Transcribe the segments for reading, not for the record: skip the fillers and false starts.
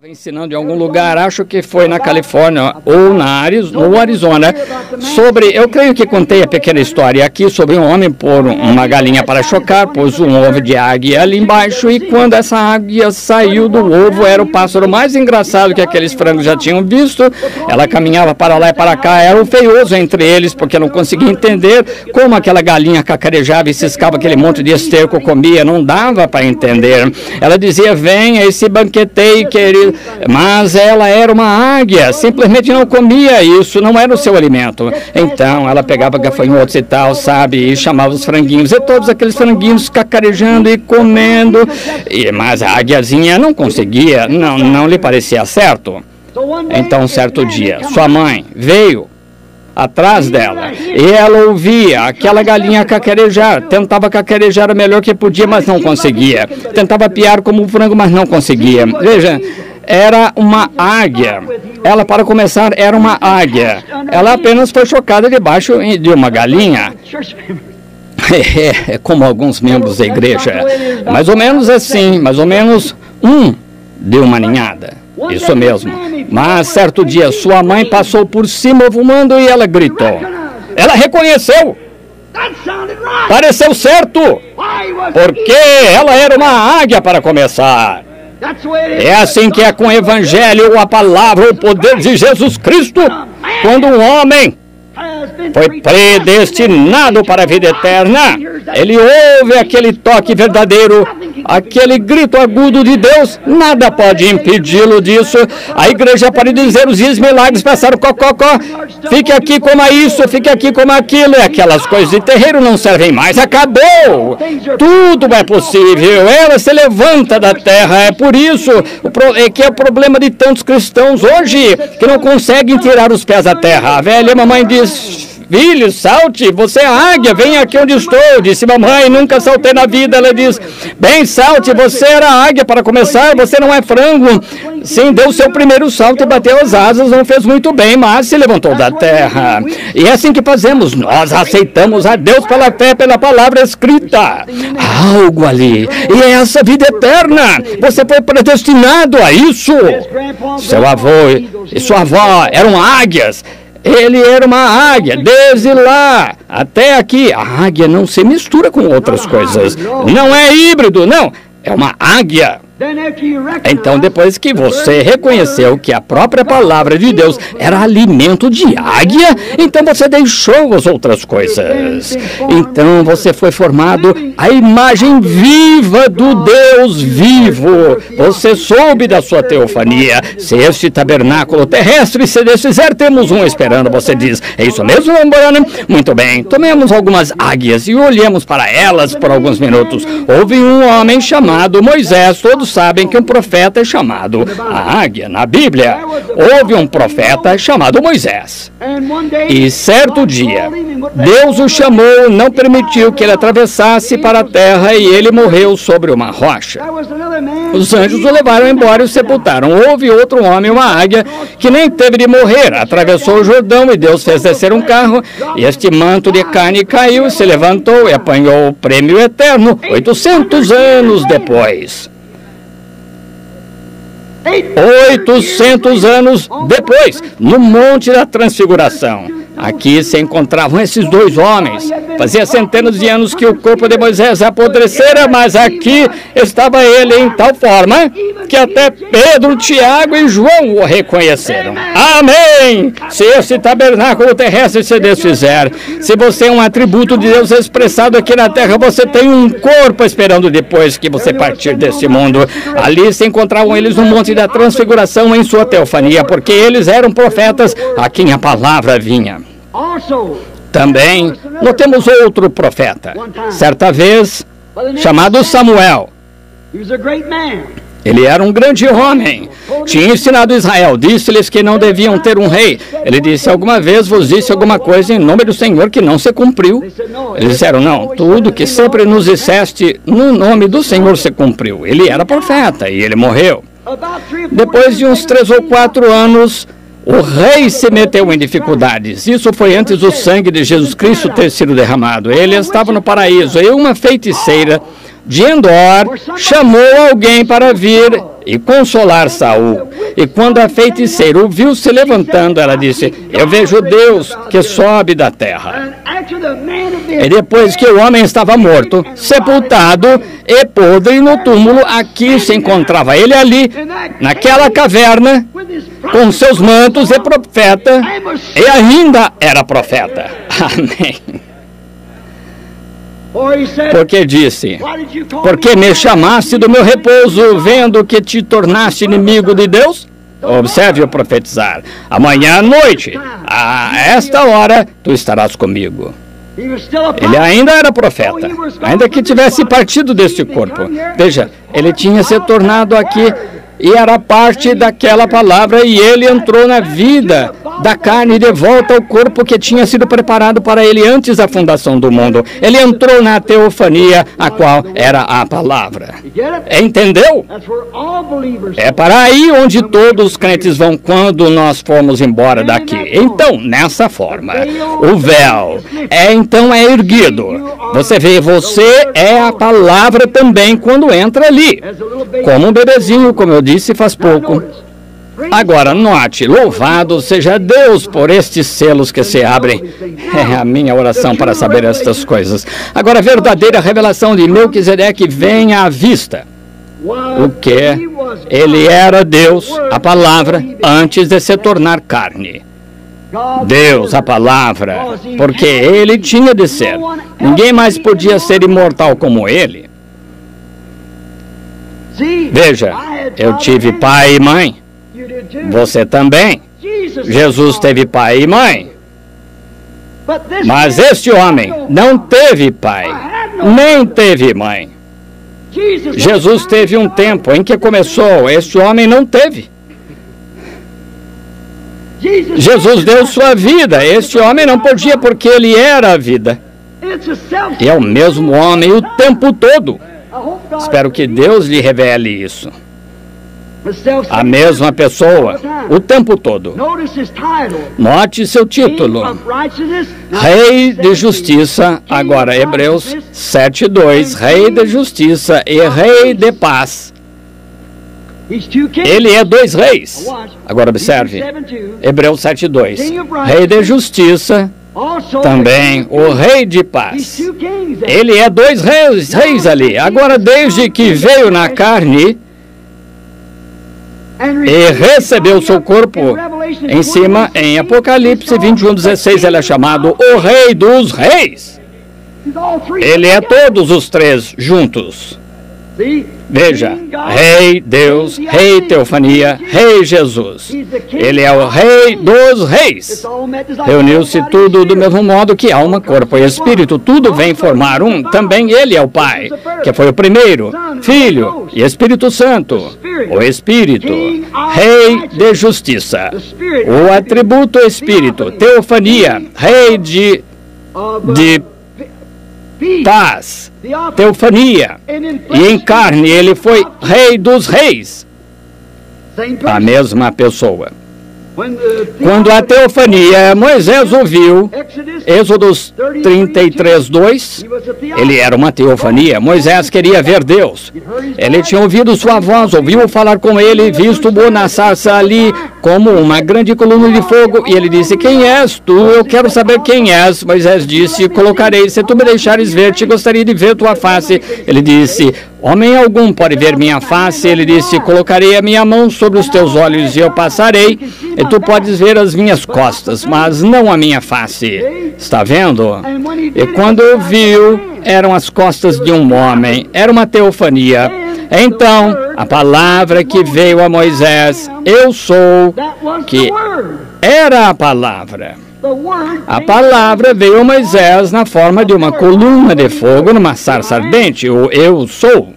Ensinando em algum lugar, acho que foi na Califórnia ou no Arizona, eu creio que contei a pequena história aqui sobre um homem pôr uma galinha para chocar, pôs um ovo de águia ali embaixo e quando essa águia saiu do ovo, era o pássaro mais engraçado que aqueles frangos já tinham visto. Ela caminhava para lá e para cá, era um feioso entre eles, porque não conseguia entender como aquela galinha cacarejava e ciscava aquele monte de esterco, comia, não dava para entender. Ela dizia, venha e se banqueteie, querido. Mas ela era uma águia, simplesmente não comia isso, não era o seu alimento. Então ela pegava gafanhotos e tal, sabe, e chamava os franguinhos, e todos aqueles franguinhos cacarejando e comendo. Mas a águiazinha não conseguia, não lhe parecia certo. Então, certo dia, sua mãe veio atrás dela, e ela ouvia aquela galinha cacarejar, tentava cacarejar o melhor que podia, mas não conseguia. Tentava piar como um frango, mas não conseguia. Veja, era uma águia. Ela, para começar, era uma águia. Ela apenas foi chocada debaixo de uma galinha. É como alguns membros da igreja. Mais ou menos assim, mais ou menos de uma ninhada. Isso mesmo. Mas certo dia sua mãe passou por cima fumando e ela gritou. Ela reconheceu. Pareceu certo. Porque ela era uma águia para começar. É assim que é com o Evangelho, a palavra, o poder de Jesus Cristo. Quando um homem foi predestinado para a vida eterna, ele ouve aquele toque verdadeiro, aquele grito agudo de Deus, nada pode impedi-lo disso. A igreja pode dizer, os dias milagres passaram, fique aqui, coma isso, fique aqui, coma aquilo, e aquelas coisas de terreiro não servem mais, acabou, tudo é possível, ela se levanta da terra. É por isso que é o problema de tantos cristãos hoje, que não conseguem tirar os pés da terra. A velha mamãe diz, filho, salte, você é águia, vem aqui onde estou. Disse, mamãe, nunca saltei na vida. Ela diz, bem, salte, você era águia para começar, você não é frango. Sim, deu o seu primeiro salto e bateu as asas, não fez muito bem, mas se levantou da terra. E é assim que fazemos, nós aceitamos a Deus pela fé, pela palavra escrita. Algo ali, e é essa vida eterna, você foi predestinado a isso. Seu avô e sua avó eram águias. Ele era uma águia, desde lá até aqui. A águia não se mistura com outras coisas. Não é híbrido, não. É uma águia. Então, depois que você reconheceu que a própria palavra de Deus era alimento de águia, então você deixou as outras coisas. Então, você foi formado à imagem viva do Deus vivo. Você soube da sua teofania. Se este tabernáculo terrestre se desfizer, temos um esperando. Você diz, é isso mesmo, Lambana? Muito bem, tomemos algumas águias e olhemos para elas por alguns minutos. Houve um homem chamado Moisés. Todos sabem que um profeta é chamado a águia na Bíblia. Houve um profeta chamado Moisés. E certo dia, Deus o chamou, não permitiu que ele atravessasse para a terra e ele morreu sobre uma rocha. Os anjos o levaram embora e o sepultaram. Houve outro homem, uma águia, que nem teve de morrer. Atravessou o Jordão e Deus fez descer um carro e este manto de carne caiu, se levantou e apanhou o prêmio eterno 800 anos depois. 800 anos depois, no Monte da Transfiguração. Aqui se encontravam esses dois homens. Fazia centenas de anos que o corpo de Moisés apodrecera, mas aqui estava ele em tal forma que até Pedro, Tiago e João o reconheceram. Amém! Se esse tabernáculo terrestre se desfizer, se você é um atributo de Deus expressado aqui na terra, você tem um corpo esperando depois que você partir desse mundo. Ali se encontravam eles no Monte da Transfiguração em sua teofania, porque eles eram profetas a quem a palavra vinha. Também notemos outro profeta, certa vez chamado Samuel. Ele era um grande homem, tinha ensinado Israel, disse-lhes que não deviam ter um rei. Ele disse, alguma vez vos disse alguma coisa em nome do Senhor que não se cumpriu? Eles disseram, não, tudo que sempre nos disseste no nome do Senhor se cumpriu. Ele era profeta e ele morreu. Depois de uns 3 ou 4 anos, o rei se meteu em dificuldades. Isso foi antes do sangue de Jesus Cristo ter sido derramado. Ele estava no paraíso e uma feiticeira de Endor chamou alguém para vir e consolar Saul. E quando a feiticeira o viu se levantando, ela disse: eu vejo Deus que sobe da terra. E depois que o homem estava morto, sepultado e podre no túmulo, aqui se encontrava ele ali, naquela caverna, com seus mantos e profeta, e ainda era profeta. Amém. Porque disse: porque me chamaste do meu repouso, vendo que te tornaste inimigo de Deus? Observe-o profetizar: amanhã à noite, a esta hora, tu estarás comigo. Ele ainda era profeta, ainda que tivesse partido deste corpo. Veja, ele tinha se tornado aqui e era parte daquela palavra, e ele entrou na vida da carne de volta ao corpo que tinha sido preparado para ele antes da fundação do mundo. Ele entrou na teofania, a qual era a palavra. Entendeu? É para aí onde todos os crentes vão quando nós formos embora daqui. Então, nessa forma, o véu então é erguido. Você vê, você é a palavra também quando entra ali. Como um bebezinho, como eu disse faz pouco. Agora, note: louvado seja Deus por estes selos que se abrem. É a minha oração para saber estas coisas. Agora, a verdadeira revelação de Melquisedeque vem à vista. O que? Ele era Deus, a palavra, antes de se tornar carne. Deus, a palavra, porque ele tinha de ser. Ninguém mais podia ser imortal como ele. Veja, eu tive pai e mãe. Você também. Jesus teve pai e mãe. Mas este homem não teve pai, nem teve mãe. Jesus teve um tempo em que começou, este homem não teve. Jesus deu sua vida, este homem não podia porque ele era a vida. E é o mesmo homem o tempo todo. Espero que Deus lhe revele isso. A mesma pessoa, o tempo todo. Note seu título: Rei de Justiça. Agora, Hebreus 7:2, Rei de Justiça e Rei de Paz. Ele é dois reis. Agora observe, Hebreus 7:2, Rei de Justiça, também o Rei de Paz. Ele é dois reis ali. Agora, desde que veio na carne e recebeu seu corpo em cima, em Apocalipse 21:16, ele é chamado o Rei dos Reis. Ele é todos os três juntos. Veja, Rei Deus, Rei Teofania, Rei Jesus. Ele é o Rei dos Reis. Reuniu-se tudo do mesmo modo que alma, corpo e espírito. Tudo vem formar um. Também ele é o Pai, que foi o primeiro, Filho e Espírito Santo. O Espírito, Rei de Justiça. O atributo Espírito, Teofania, Rei de Paz, teofania, e em carne ele foi Rei dos Reis. A mesma pessoa. Quando a teofania Moisés ouviu, Êxodos 33:2, ele era uma teofania. Moisés queria ver Deus. Ele tinha ouvido sua voz, ouviu falar com ele, visto-o na sarça ali como uma grande coluna de fogo, e ele disse: quem és tu? Eu quero saber quem és. Moisés disse: colocarei, se tu me deixares ver-te, gostaria de ver tua face. Ele disse: homem algum pode ver minha face. Ele disse: colocarei a minha mão sobre os teus olhos e eu passarei, e tu podes ver as minhas costas, mas não a minha face. Está vendo? E quando viu, eram as costas de um homem. Era uma teofania. Então, a palavra que veio a Moisés, eu sou, que era a palavra. A palavra veio a Moisés na forma de uma coluna de fogo numa sarça ardente, o eu sou.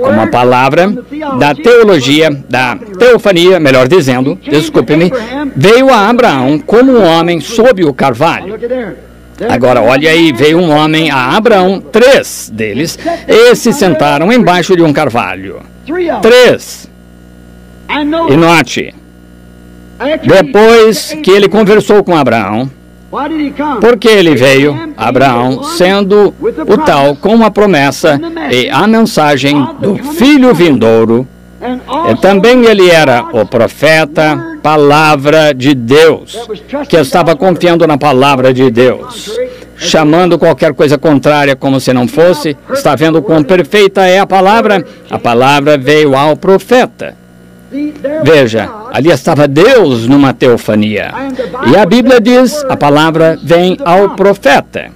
Como a palavra da teologia, da teofania, melhor dizendo, desculpe-me, veio a Abraão como um homem sob o carvalho. Agora, olha aí, veio um homem a Abraão, 3 deles, e se sentaram embaixo de um carvalho. 3. E note, depois que ele conversou com Abraão, porque ele veio, Abraão, sendo o tal com a promessa e a mensagem do filho vindouro, E também ele era o profeta, palavra de Deus, que estava confiando na palavra de Deus, chamando qualquer coisa contrária como se não fosse. Está vendo quão perfeita é a palavra? A palavra veio ao profeta. Veja, ali estava Deus numa teofania. E a Bíblia diz, a palavra vem ao profeta.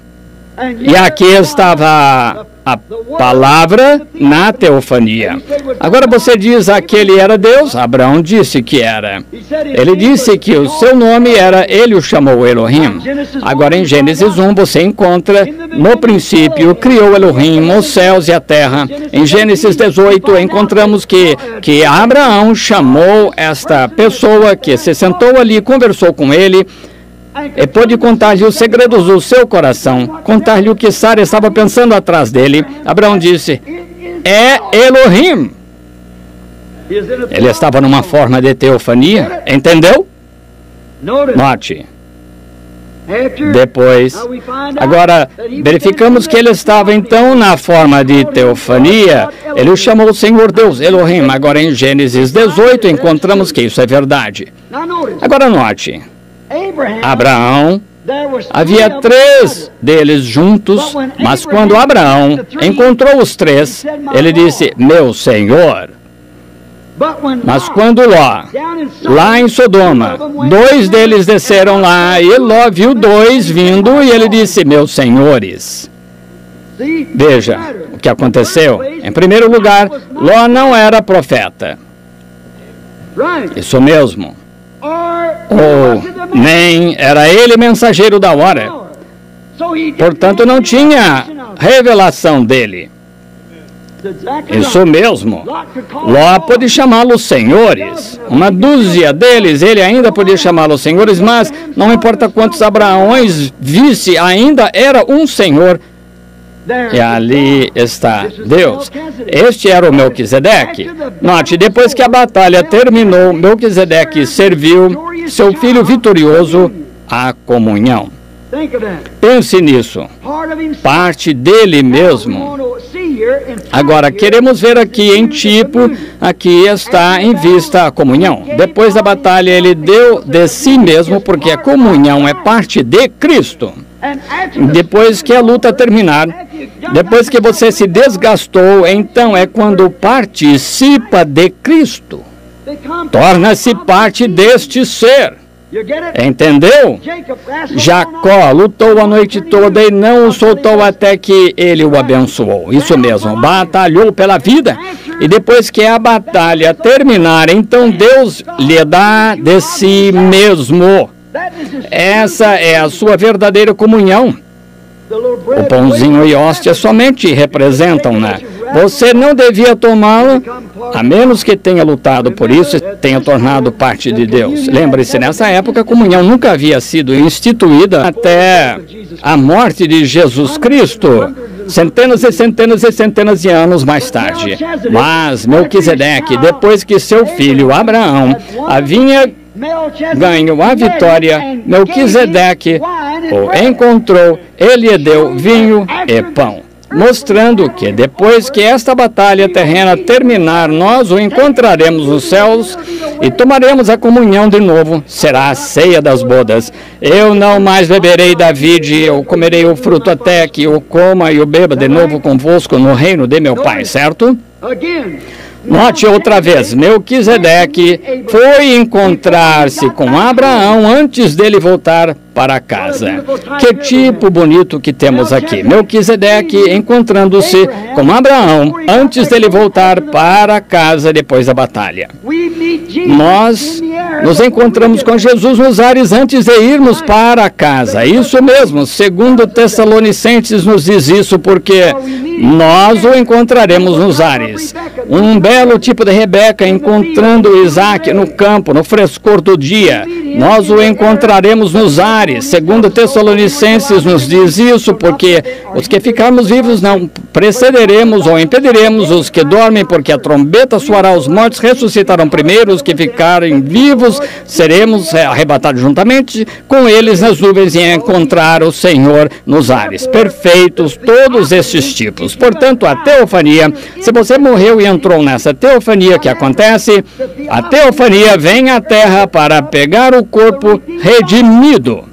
E aqui estava a palavra na teofania. Agora você diz, aquele era Deus? Abraão disse que era. Ele disse que o seu nome era, ele o chamou Elohim. Agora em Gênesis 1 você encontra, no princípio criou Elohim os céus e a terra. Em Gênesis 18 encontramos que Abraão chamou esta pessoa que se sentou ali, conversou com ele, e pôde contar-lhe os segredos do seu coração, contar-lhe o que Sara estava pensando atrás dele. Abraão disse, é Elohim. Ele estava numa forma de teofania, entendeu? Note. Depois, agora, verificamos que ele estava então na forma de teofania. Ele o chamou o Senhor Deus, Elohim. Agora em Gênesis 18 encontramos que isso é verdade. Agora note. Abraão, havia 3 deles juntos, mas quando Abraão encontrou os 3, ele disse, meu Senhor. Mas quando Ló, lá em Sodoma, 2 deles desceram lá, e Ló viu 2 vindo, e ele disse, meus senhores. Veja o que aconteceu. Em primeiro lugar, Ló não era profeta. Isso mesmo. Ou nem era ele mensageiro da hora. Portanto, não tinha revelação dele. Isso mesmo. Ló pôde chamá-los senhores. Uma dúzia deles, ele ainda podia chamá-los senhores, mas não importa quantos Abraões visse, ainda era um senhor. E ali está Deus. Este era o Melquisedeque. Note, depois que a batalha terminou, Melquisedeque serviu seu filho vitorioso à comunhão. Pense nisso. Parte dele mesmo. Agora, queremos ver aqui em tipo, aqui está em vista a comunhão. Depois da batalha, ele deu de si mesmo, porque a comunhão é parte de Cristo. Depois que a luta terminar, depois que você se desgastou, então é quando participa de Cristo. Torna-se parte deste ser. Entendeu? Jacó lutou a noite toda e não o soltou até que ele o abençoou. Isso mesmo, batalhou pela vida. E depois que a batalha terminar, então Deus lhe dá de si mesmo. Essa é a sua verdadeira comunhão. O pãozinho e hóstia somente representam-na. Você não devia tomá-lo, a menos que tenha lutado por isso e tenha tornado parte de Deus. Lembre-se, nessa época a comunhão nunca havia sido instituída até a morte de Jesus Cristo, centenas e centenas e centenas de anos mais tarde. Mas Melquisedeque, depois que seu filho Abraão havia ganhou a vitória, Melquisedeque o encontrou, ele lhe deu vinho e pão, mostrando que depois que esta batalha terrena terminar, nós o encontraremos nos céus e tomaremos a comunhão de novo, será a ceia das bodas. Eu não mais beberei da vide, eu comerei o fruto até que o coma e o beba de novo convosco no reino de meu Pai, certo? Note outra vez, Melquisedeque foi encontrar-se com Abraão antes dele voltar para casa. Que tipo bonito que temos aqui. Melquisedeque encontrando-se com Abraão antes dele voltar para casa depois da batalha. Nós nos encontramos com Jesus nos ares antes de irmos para casa. Isso mesmo, segundo Tessalonicenses nos diz isso, porque nós o encontraremos nos ares. Um belo tipo de Rebeca encontrando Isaac no campo, no frescor do dia. nós o encontraremos nos ares. Segundo Tessalonicenses nos diz isso, porque os que ficarmos vivos não precederemos ou impediremos os que dormem, porque a trombeta soará, os mortos ressuscitarão primeiro, os que ficarem vivos seremos arrebatados juntamente com eles nas nuvens e encontrar o Senhor nos ares. Perfeitos todos estes tipos. Portanto, a teofania, se você morreu e entrou nessa teofania que acontece, a teofania vem à terra para pegar o corpo redimido.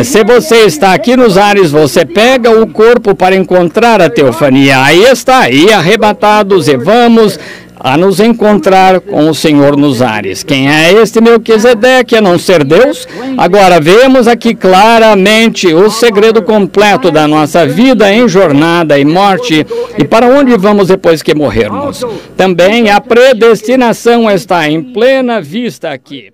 Se você está aqui nos ares, você pega o corpo para encontrar a teofania. Aí está, aí arrebatados, e vamos a nos encontrar com o Senhor nos ares. Quem é este Melquisedeque, a não ser Deus? Agora vemos aqui claramente o segredo completo da nossa vida em jornada e morte e para onde vamos depois que morrermos. Também a predestinação está em plena vista aqui.